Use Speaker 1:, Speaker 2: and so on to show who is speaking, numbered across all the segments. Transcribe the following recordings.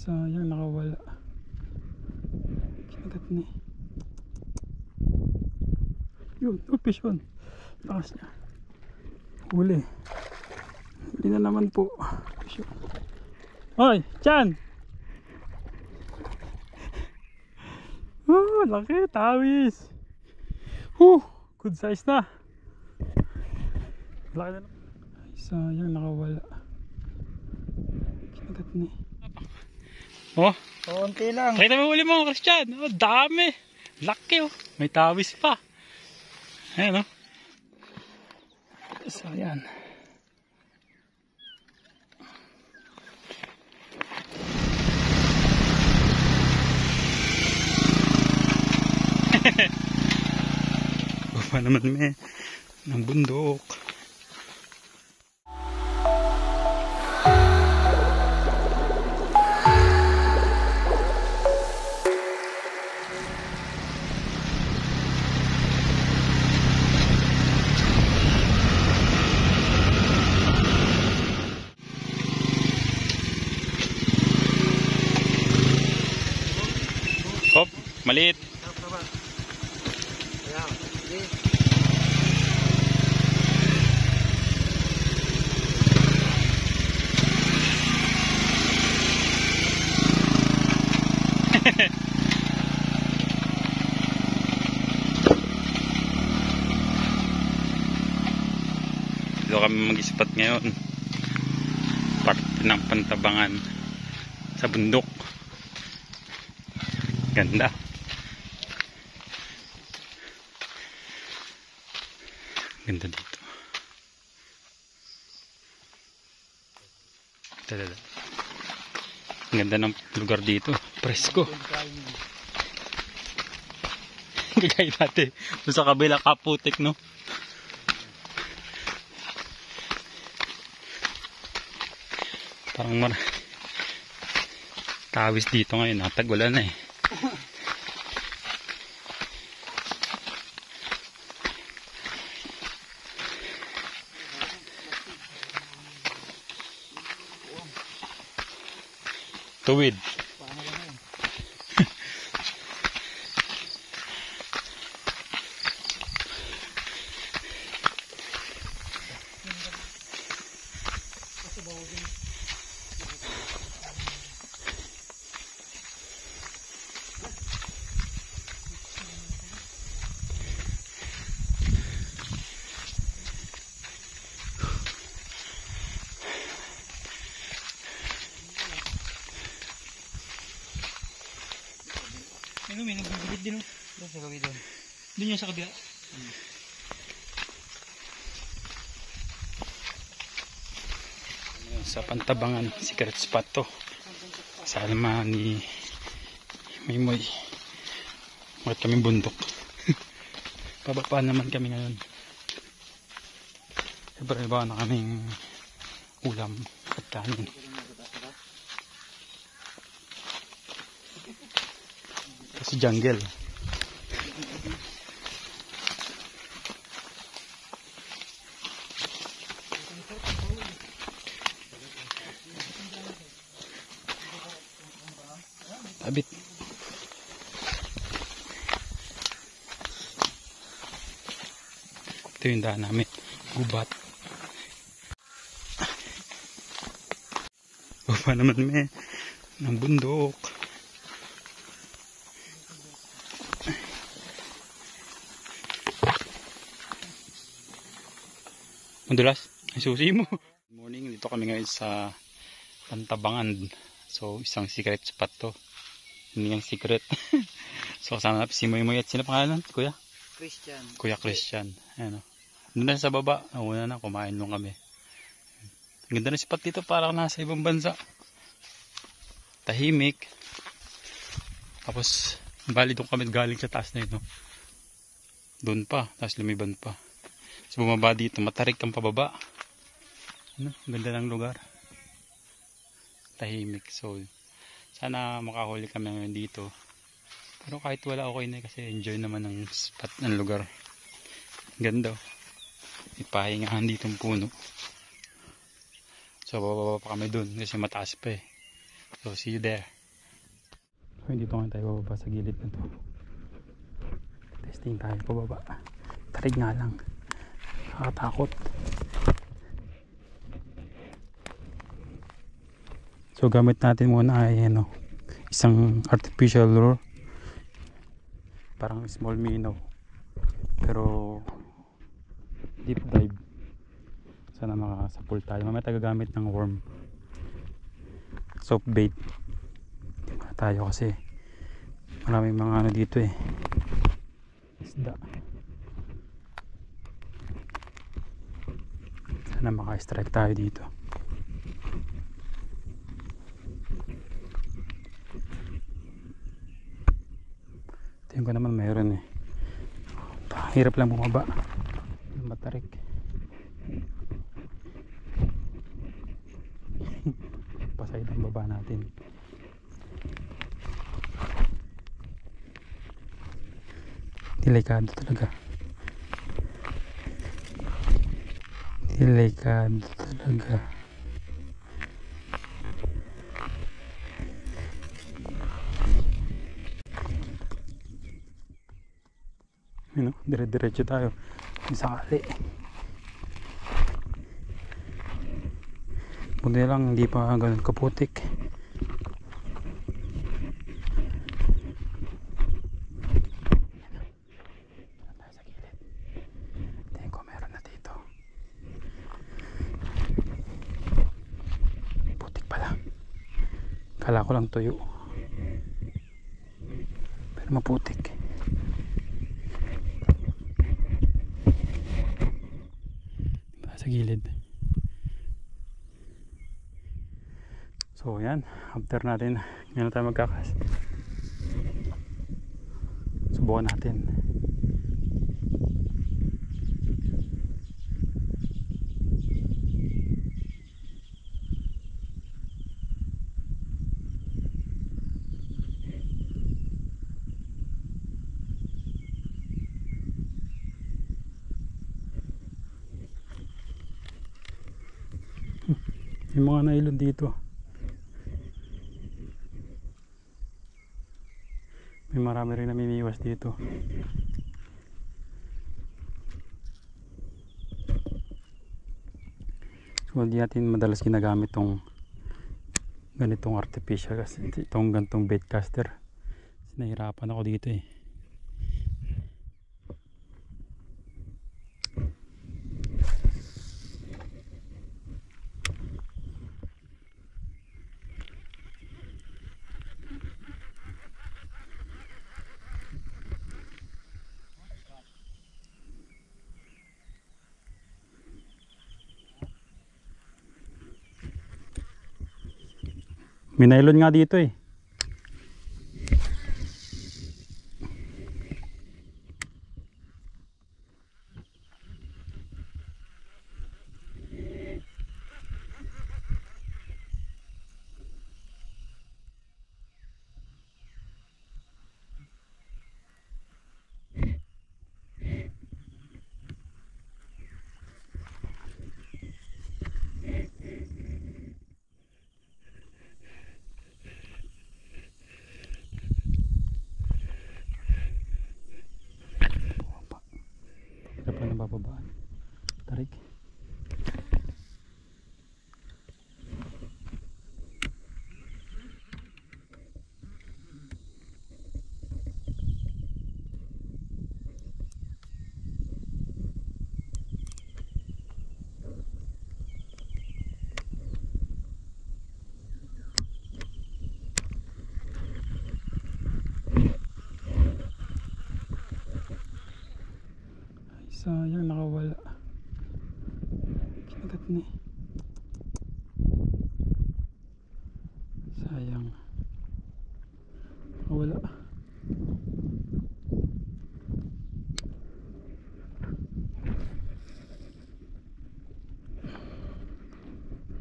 Speaker 1: Sayang, nakawala. Kinagat ni. Yun, fish on. Lakas niya. Huli. Huli na naman po. Fish on. Hoy, Chan! Oh, laki, tawis. Good size na. Laki na. Ay, sayang, nakawala. Kinagat ni. Oh,
Speaker 2: Konti lang.
Speaker 1: pakita mo uli mo, Christian. Oh, dami. Laki oh. May tawis pa. Ayan oh. So, ayan. Baba naman may ng bundok. Hop, maliit. Dito kami mag-ispat ngayon. Parte ng Pantabangan sa bundok. Ganda. Ganda dito. Talala. Ganda ng lugar dito. Presko. Gagay natin. Doon sa kabila kaputik, no? Parang tawis dito ngayon. Natag-wala na eh. Tuwid.
Speaker 2: May nagbibigit din. Doon sa gawin doon.
Speaker 1: Doon yung sa kabila. Sa Pantabangan, secret spot to. Kasama ni Maymoy. Bakit kami bundok. Pababa naman kami ngayon. Siyempre iba na kaming ulam at kanin. Kasi jungle. Tabit. Ito yung daan namin. Gubat. Baba naman may ng bundok. Madulas, ay susi mo. Good morning, dito kami ngayon sa Pantabangan. So, isang secret spot to. Hindi yung secret. So, kasama natin si Moymoy at sino pangalan? Kuya?
Speaker 2: Christian.
Speaker 1: Kuya Christian. Ayan o. Doon na sa baba. Nauna na, kumain nung kami. Ang ganda na spot dito, parang nasa ibang bansa. Tahimik. Tapos, bali doon kami galing sa taas na yun. No? Doon pa, tapos lumiban pa. So, bumaba dito, matarik kang pababa. Ano? Ganda ng lugar. Tahimik. So, sana makahuli kami ngayon dito. Pero kahit wala okay na kasi enjoy naman ng spot ng lugar. Ganda. Ipahingahan dito ang puno. So, bababa pa kami dun kasi mataas pa eh. So see you there. So dito nga tayo bababa sa gilid na to. Testing tayo pababa. Tarig nga lang. Nakakatakot. So gamit natin muna ay isang artificial lure. Parang small minnow. Pero deep dive. Sana makasapul tayo. Mamaya tayo gagamit ng worm. Soft bait. Di ba tayo kasi maraming mga dito isda. Sana maka-strike tayo dito. Tingin ko naman mayroon hirap lang bumaba ng matarik. Pasay ang baba natin. Delikado talaga. Delikado talaga. Dire-diretso tayo sakali. Buti lang hindi pa ganun kaputik. Tayo sa gilid. Tingin ko meron na dito. Putik pala. Kala ko lang tuyo. Pero maputik. Sa gilid. So yan, after natin ngayon tayo magkakas. Subukan natin. May mga nailon dito. May marami rin namimiwas dito. So hindi natin madalas ginagamit tong ganitong artificial kasi itong gantong bait caster. Nahirapan ako dito May nylon nga dito Hirap lang nabababaan. Tarik. Sayang, nakawala. Kinagat na sayang, nakawala.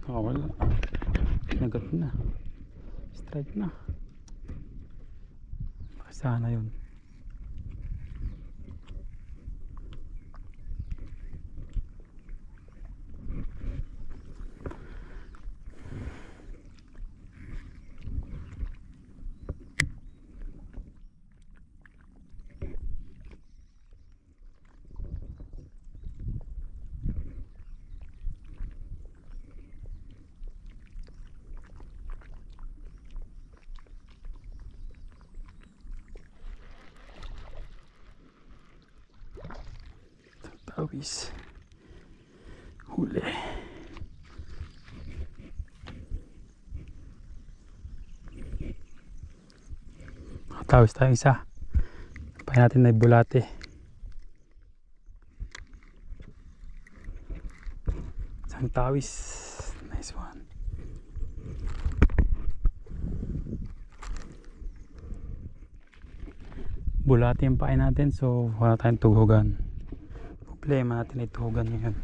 Speaker 1: Nakawala. Kinagat na. Strike na. Sana yun. Tawis. Huli. Tawis tayo isa. Pahin natin na bulate. Isang tawis. Nice one. Bulate yung pain natin, so wala tayong tuhugan. Problema natin ay tuhugan ngayon.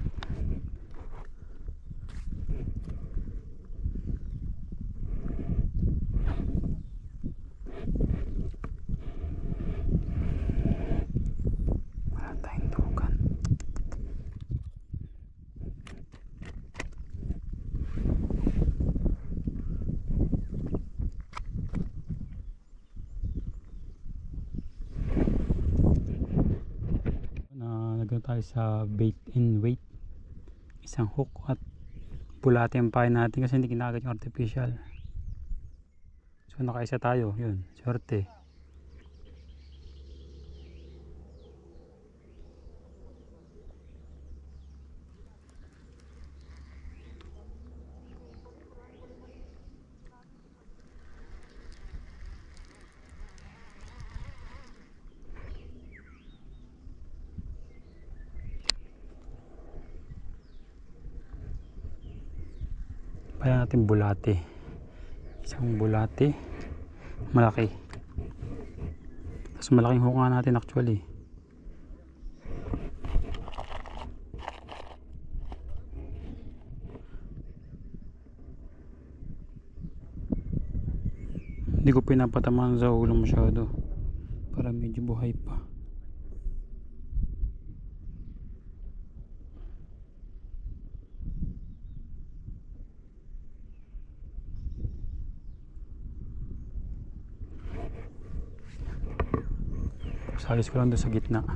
Speaker 1: Wala tayong tuhugan. Nagano tayo sa bait and weight, isang hook at bulate yung pain natin kasi hindi kinagat yung artificial, so nakaisa tayo, yun, swerte. Kaya natin bulate, isang bulate malaki, tapos malaking huka natin actually. Hindi ko pinapatamaan sa ulo masyado para medyo buhay pa. Salis ko lang doon sa gitna. Oh,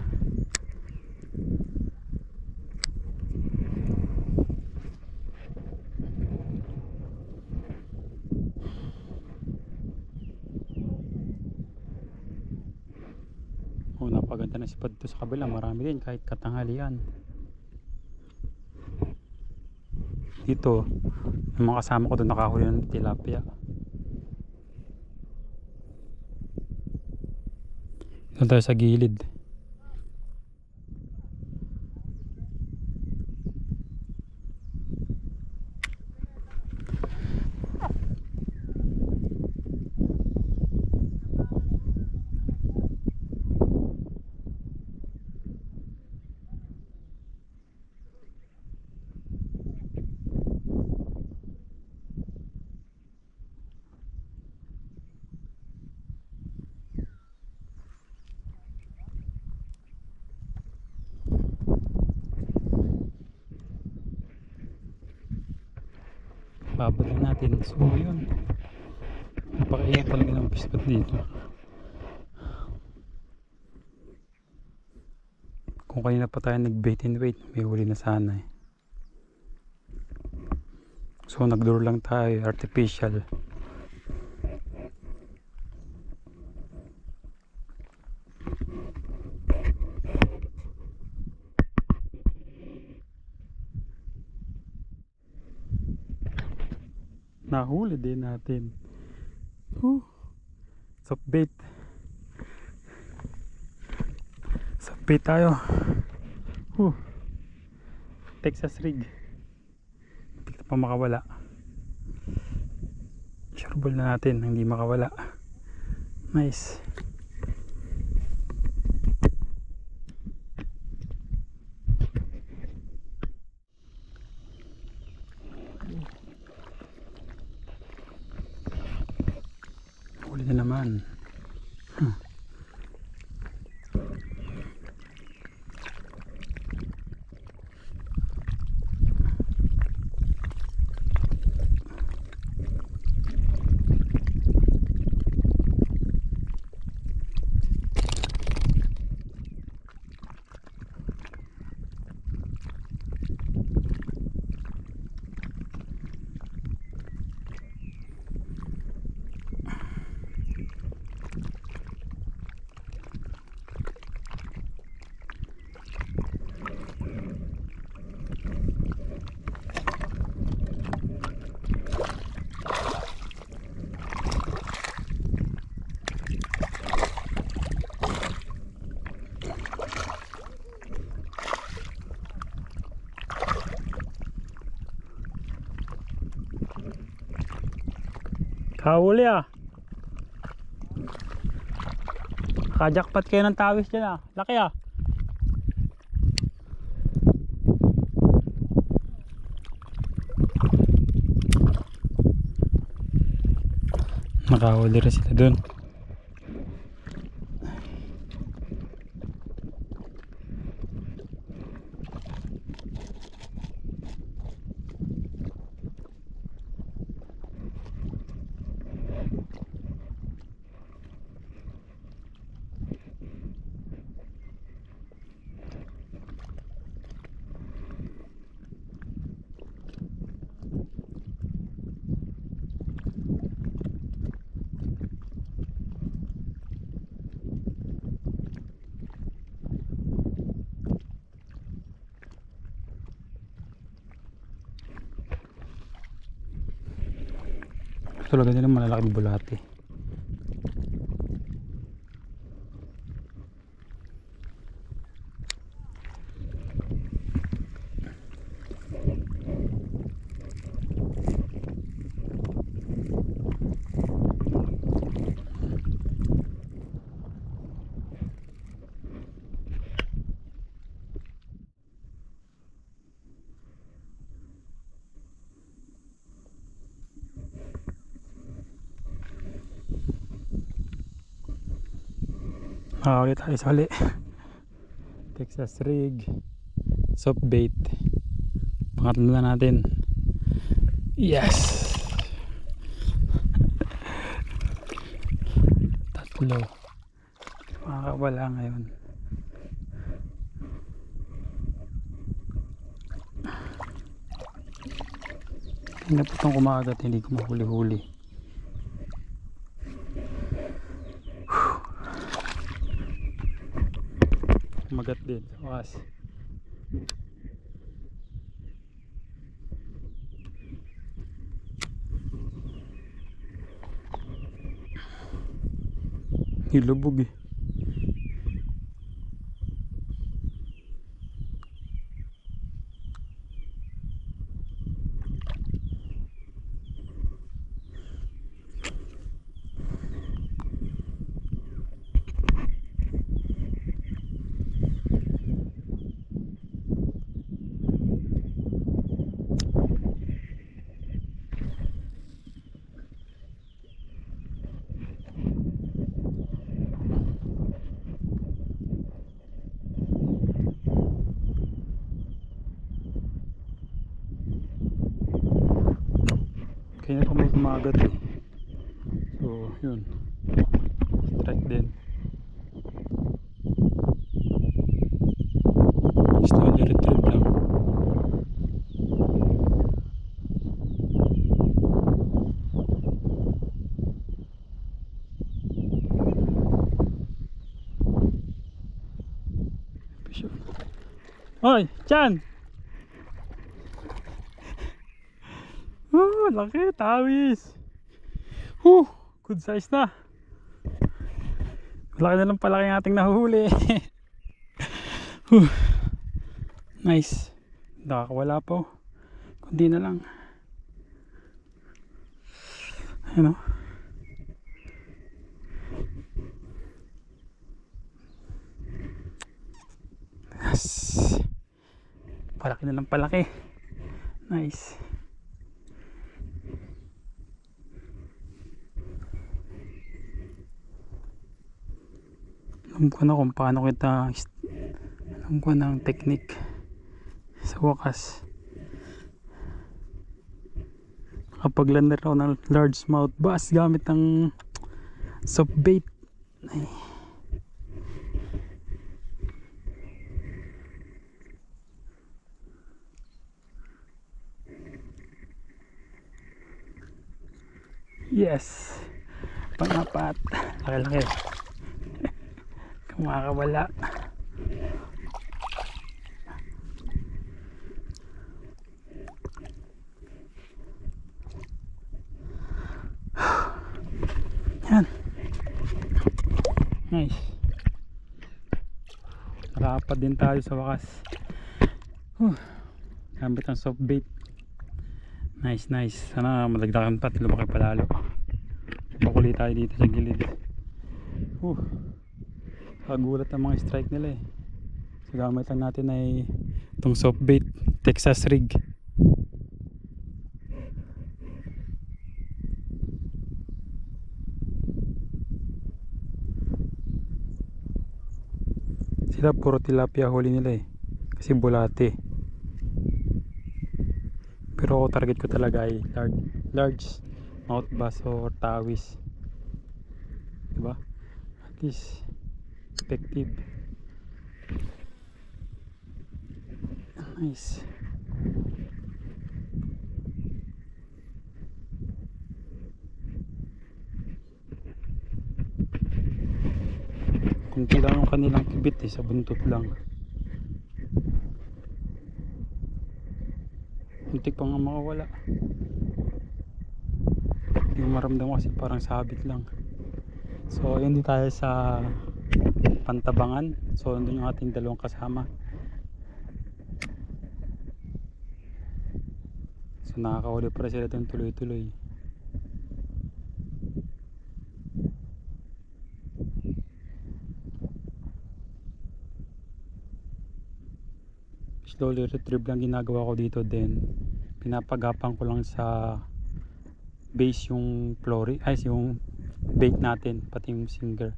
Speaker 1: napaganda na spot to sa kabila. Marami din kahit katanghalian. Dito, yung mga kasama ko doon nakahuli ng tilapia. Doon tayo sa gilid. Babalik natin. So yun, napakaingat talaga ng pispat dito. Kung kanina pa tayo nag bait and wait, may huli na sana eh. So nagduro lang tayo, artificial. Nahuli din natin. Soft bait. Soft bait tayo. Texas rig. Hindi ka pa makawala. Sureball na natin, hindi makawala. Nice. Huli na naman. Kahuli ah. Kajakpat kayo ng tawis dyan ah. Laki ah. Nakahuli rin sila dun. Talaga nilang malalaking bulate. Nakakaulit tayo sa huli. Texas rig, soft bait. Pangatlo na natin. Yes. Tatlo. Makakawala ngayon. Tingnan po itong kumagat, hindi ko mahuli-huli. Magat din sa wakas. Nilubog eh. Kaya pa may kumagat eh. So yun, strike din. Slowly retrieve lang. Hoy, Chan! Oh, laki, tawis. Good size na. Laki na lang pala yung ating nahuhuli. Nice. Nakakawala po. Kundi na lang. Ano? Yes. Palaki na lang palaki. Nice. Alam ko na kung paano kita, alam ko na ang technique sa wakas. Kapag lander ako ng largemouth bass gamit ng soft bait. Ay. Yes, pangapat. Laki-laki. Makakawala. Yan. Nice. Nakapad din tayo sa wakas. Gamit ang soft bait. Nice, nice. Sana madagdagan pa at lumaki palalo. Huli tayo dito sa gilid. Kagulat ang mga strike nila eh. So gamit lang natin ay itong soft bait Texas rig. Sila puro tilapia huli nila eh, kasi bulate. Pero ako target ko talaga ay large mouth bass or tawis, diba? At least effective. Nice. Kunti lang yung kanilang kibit eh, sa buntot lang. Muntik pa nga makawala. Hindi ko maramdaman kasi parang sabit lang. So ayun, di tayo sa Pantabangan. So andun yung ating dalawang kasama. So nakakahuli pa rin sila doon tuloy-tuloy. Slowly retrieve lang ginagawa ko dito, then pinapagapang ko lang sa base yung yung bait natin, pati yung singer.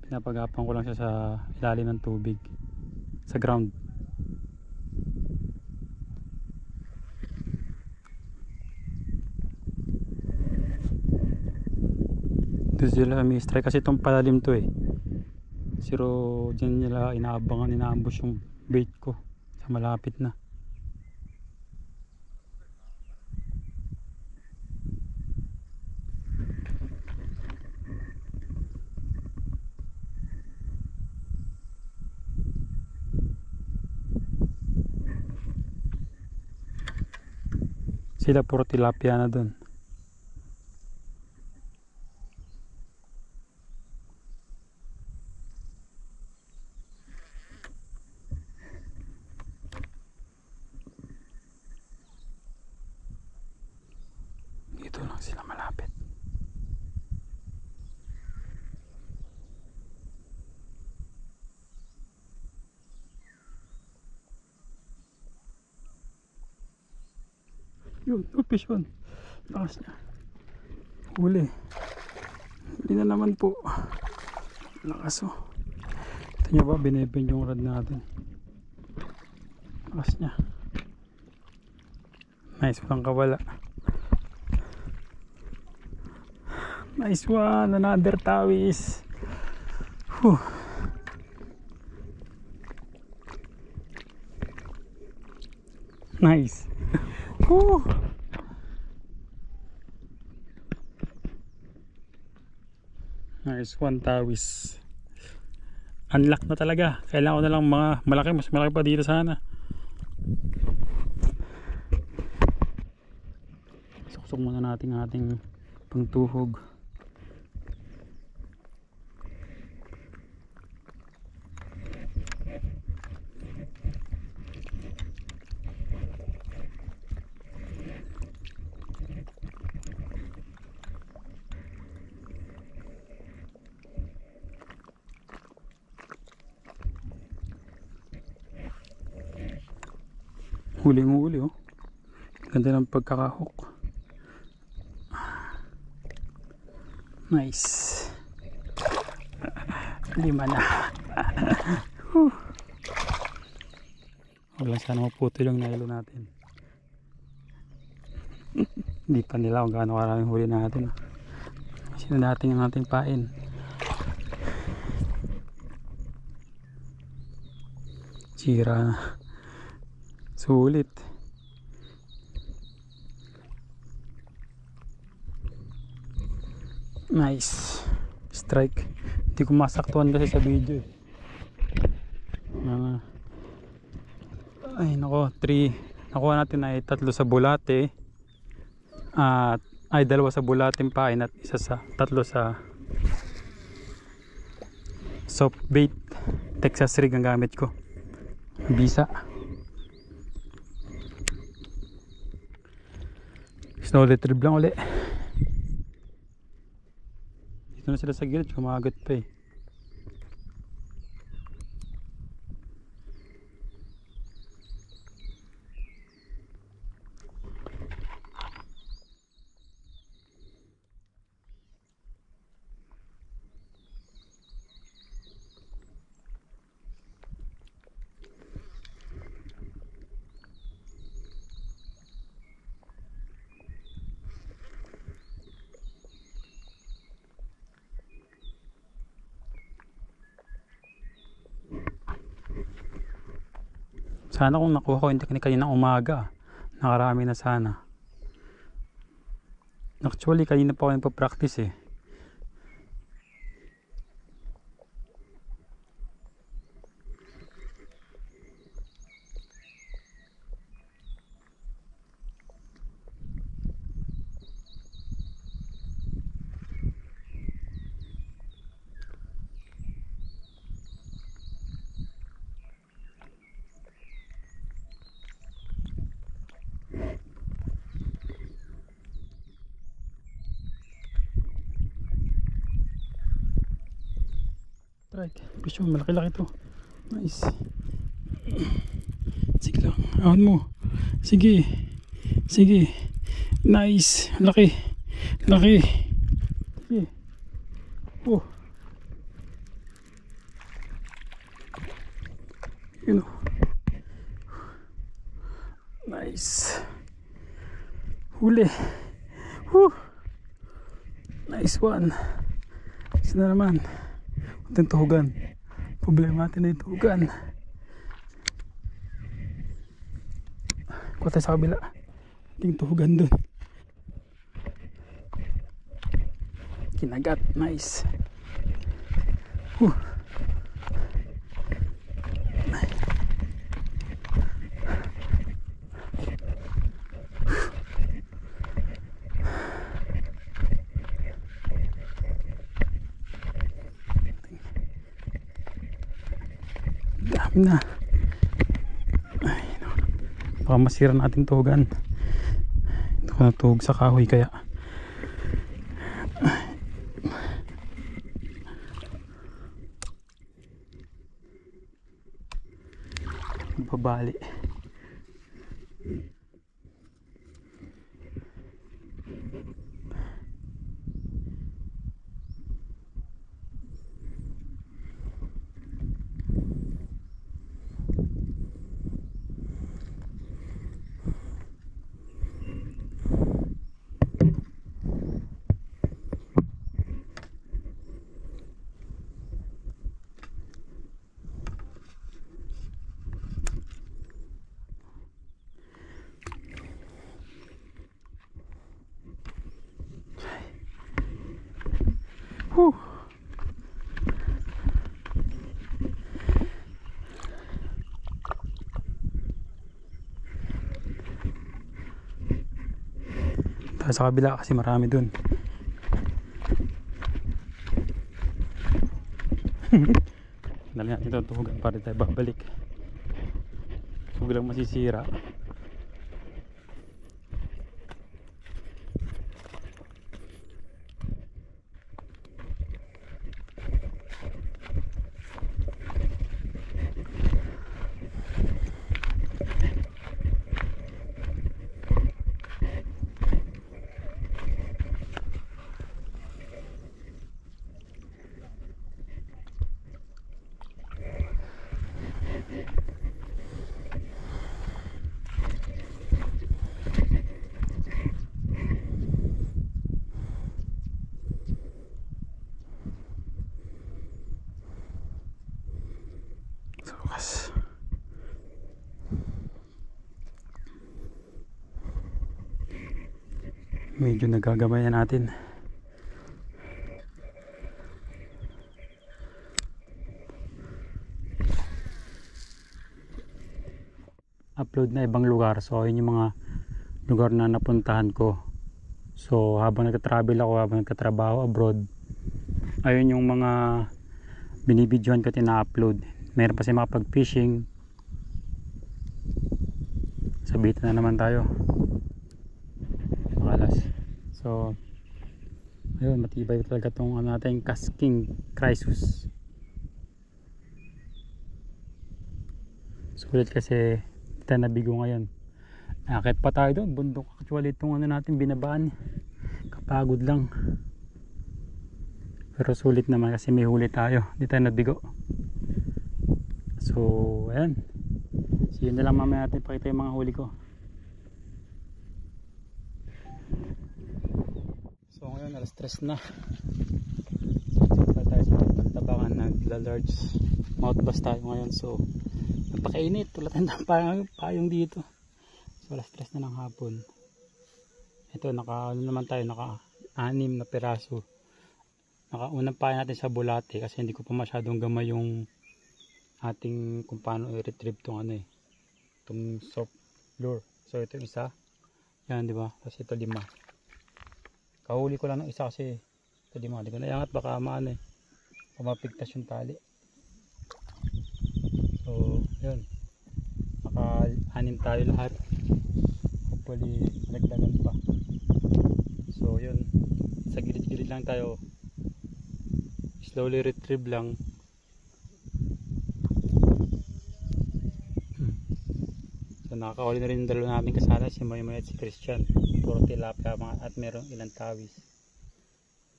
Speaker 1: Pinapagapang ko lang siya sa ilalim ng tubig, sa ground. Doon sila may strike kasi itong palalim to eh. Pero dyan nila inaambush yung bait ko sa malapit na. Sila puro tilapia na dun. Dito lang sila malapit. Yun, fish on. Lakas niya. Huli. Huli na naman po. Lakas oh. Ito nyo ba, binibend yung rod natin. Lakas niya. Nice, walang kawala. Nice one, another tawis. Whew. Nice. Whew. Nice one, tawis. Unlock na talaga. Kailangan ko na lang mga malaki, mas malaki pa dito sana. Suksok muna natin ating pangtuhog. Huling-huli oh. Ganda ng pagkakahok. Nice. 5 na. Huwag lang sana maputol yung nylon natin. Hindi pa nila kung gaano karaming huli natin. Sino natin ang ating pain. Sira na. Sulit. Nice. Strike. Hindi ko masaktuhan kasi sa video eh. Ay nako, 3. Nakuha natin ay 3 sa bulate. At ay 2 sa bulating pain at 3 sa soft bait Texas rig ang gamit ko. Bisa. Slow retrieve lang ulit. Doon na sila sa gilid, kumagat pa eh. Sana kung nakuha ko yung technique kanina umaga, nakarami na sana. Actually, kanina pa ako nagpa-practice eh. Right, fish mo, malaki-laki to. Nice. Sige lang, ahon mo. Sige. Sige. Nice. Laki. Laki. Sige. Oh. Yun o. Nice. Huli. Woo. Nice one. Isa na naman. Ating tuhugan. Problema natin na yung tuhugan. Kuha tayo sa kabila. Ating tuhugan dun. Kinagat. Nice. Dami na. Ay, no. Baka masira natin tuhugan. Ito ko natuhog sa kahoy kaya. Babali. Whew. Tayo sa kabila kasi marami dun. Dali natin ito tuhugan para tayo babalik. Huwag lang masisira. Bukas. Medyo nagagamayan natin. Upload na ibang lugar. So yun yung mga lugar na napuntahan ko. So habang nagka-travel ako, habang nagka-trabaho abroad, ayun yung mga binibidyohan ko tina-upload. Meron pa siya makapag-fishing. Sabitan na naman tayo. Makalas. So Ayun, matibay talaga itong ano natin, Casking Chrysos. Sulit kasi tayo nabigo ngayon. Nakakit pa tayo doon, bundok actually itong ano natin binabaan. Kapagod lang. Pero sulit naman kasi may huli tayo, hindi tayo nabigo. So ayan, so yun na lang, mamaya natin pakita yung mga huli ko. So ngayon alas 3 na. So tayo sa Pantabangan, nagla-large mouthbass tayo ngayon. So napakainit, wala tayong payong dito. So alas 3 na ng hapon. Ito ano naman tayo, naka 6 na piraso. Nakaunang payong natin sa bulate kasi hindi ko pa masyadong gamay yung ating kung paano i-retrieve tong ano itong soft lure. So ito isa, yan di ba, kasi ito 5. Kahuli ko lang ng isa kasi ito 5, hindi ko naiangat, baka maano pumapigtas yung tali. So yun, naka 6 tayo lahat, hopefully nagdagan pa. So yun, sa gilid-gilid lang tayo, slowly retrieve lang. So nakakahuli na rin yung dalawa namin kasama, si Moymoy at si Christian. Puro tilapia at merong ilang tawis.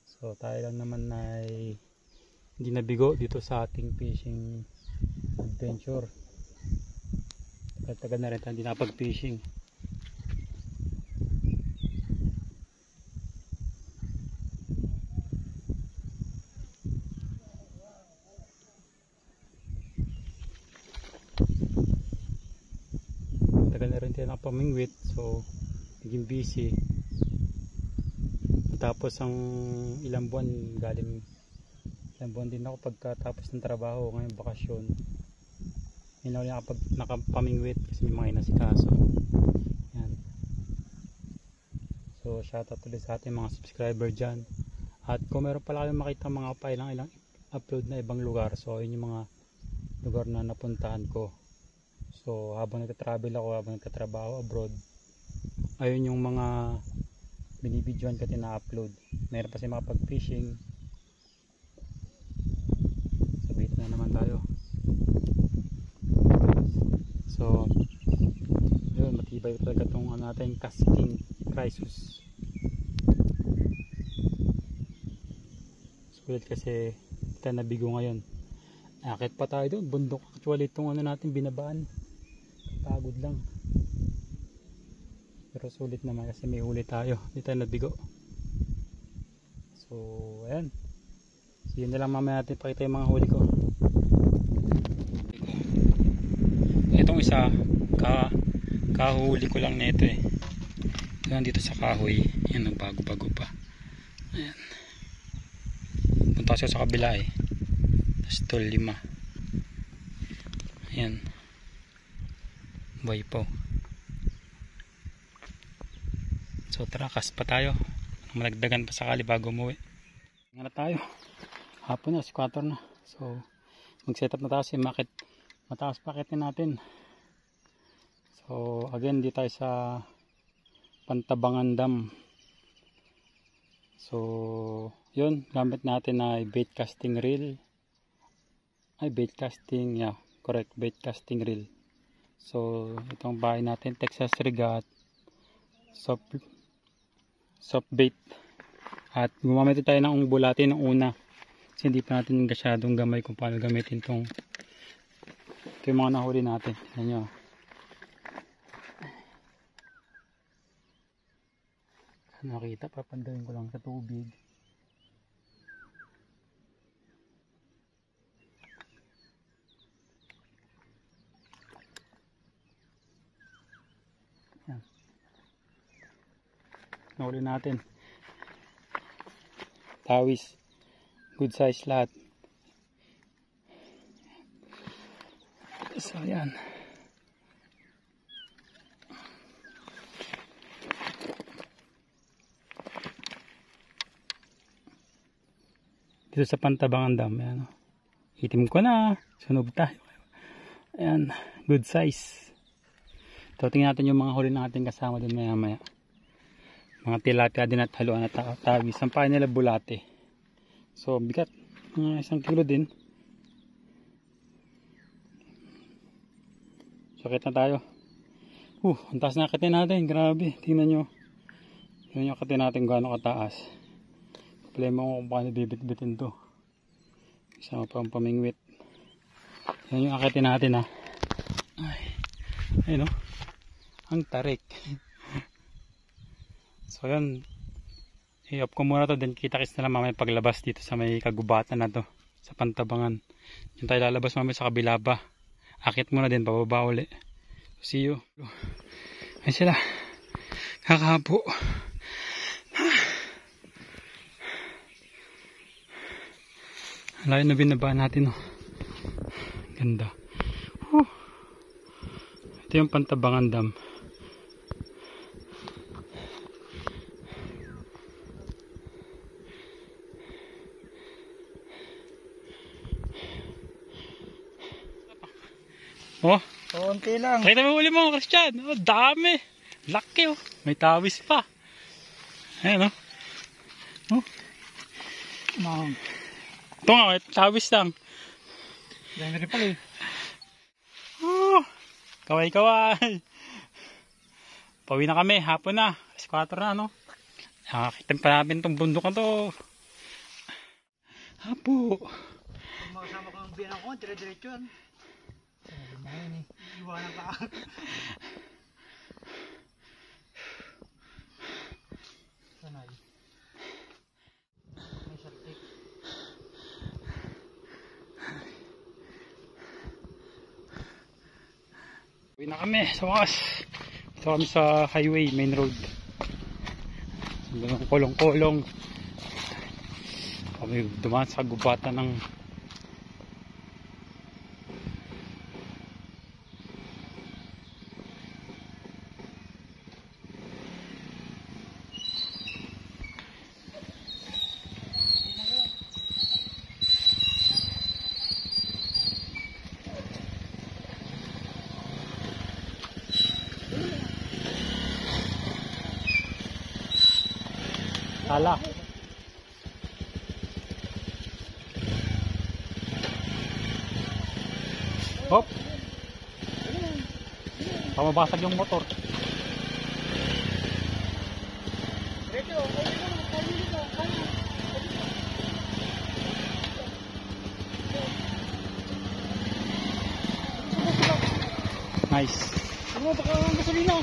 Speaker 1: So tayo lang naman ay hindi nabigo dito sa ating fishing adventure. Tagal na rin tayo hindi napag-fishing. Tagal na rin tayo nakapamingwit, so naging busy. Tapos ang ilang buwan din ako pagkatapos ng trabaho, ngayong bakasyon. Hindi na ulit nakapamingwit kasi may mga inasikaso. Yan. So shoutout ulit sa ating mga subscriber dyan. At kung meron pala kayong makita mga ilang upload na ibang lugar, so yun yung mga lugar na napuntahan ko. So habang nagtatravel ako, habang nagtatrabaho abroad, ayun yung mga binibidyoan ko na-upload. Meron pa siya mga pag-fishing. So bait na naman tayo. So yun, matibay talaga itong ano natin, Casking Chrysos. Sulit kasi tayo nabigo ngayon. Nakakit pa tayo doon, bundok actually itong ano natin binabaan. Pagod lang. Pero sulit naman kasi may huli tayo, hindi tayo nabigo. So ayan, so yun na lang, mamaya natin pakita yung mga huli ko. Itong isa kahuli ko lang na ito Yan dito sa kahoy. Yan, bago pa. Ayan, punta siya sa kabila tapos ito 5. Ayan, buhay po. So tara, cast pa tayo. Malagdagan pa sakali bago umuwi. Nga na tayo. Hapon na, 4 na. So mag-set up na tayo si Makit. Mataas pakitin natin. So again, di tayo sa Pantabangan Dam. So yun, gamit natin ay bait casting reel. Bait casting, yeah, correct, bait casting reel. So itong bahay natin, Texas Regat, soft bait. At gumamit tayo ng bulate ng una kasi hindi pa natin masyadong gamay kung paano gamitin ito yung mga nahuli natin. Tignan nyo, nakita, papandawin ko lang sa tubig. Yan, nahuli natin tawis, good size lahat. So yan, dito sa Pantabangan Dam. Ayan, itim ko na, sunog tayo. Ayan, good size. So tingnan natin yung mga huli natin kasama dun maya. Mga tilapia din at haluan at tawis. Sampahin nila bulate. So bigat. Mga 1 kilo din. Sakit na tayo. Ang taas na akitin natin. Grabe. Tingnan nyo. Tingnan nyo akitin natin gaano kataas. Problema ko kung paano bibit-bitin to. Isama pa ang pamingwit. Tingnan nyo akitin natin ha. Ayun o. Ang tarik. So yun. I-off ko muna to. Then kita-kits na lang mamaya paglabas dito sa may kagubatan na to. Sa Pantabangan. Yung tayo lalabas mamaya sa kabila ba. Akit muna din, pababa uli. See you. Ayun sila. Kakapo. Layo na binaba natin. Ganda. Ito yung Pantabangan Dam.
Speaker 2: Konti lang.
Speaker 1: Nakita mo uli mo, Christian. Dami. Laki May tawis pa. Ayan Ito nga, may tawis lang.
Speaker 2: Dami rin pala
Speaker 1: Kaway-kaway. Pauwi na kami, hapon na. 4 na, Nakakitin pa namin itong bundok na to. Hapo.
Speaker 2: Kung makasama ko ang biyanang ko, dire-diretso yan. Iwanan ka. Sanay. May sartik.
Speaker 1: Uwi na kami sa wakas. Ito kami sa highway, main road. Hanggang kolong-kolong. Kami dumaan sa gubatan ng tala. Hop. Pamabasag yung motor. Nice.
Speaker 2: Ano, baka ang gasolina.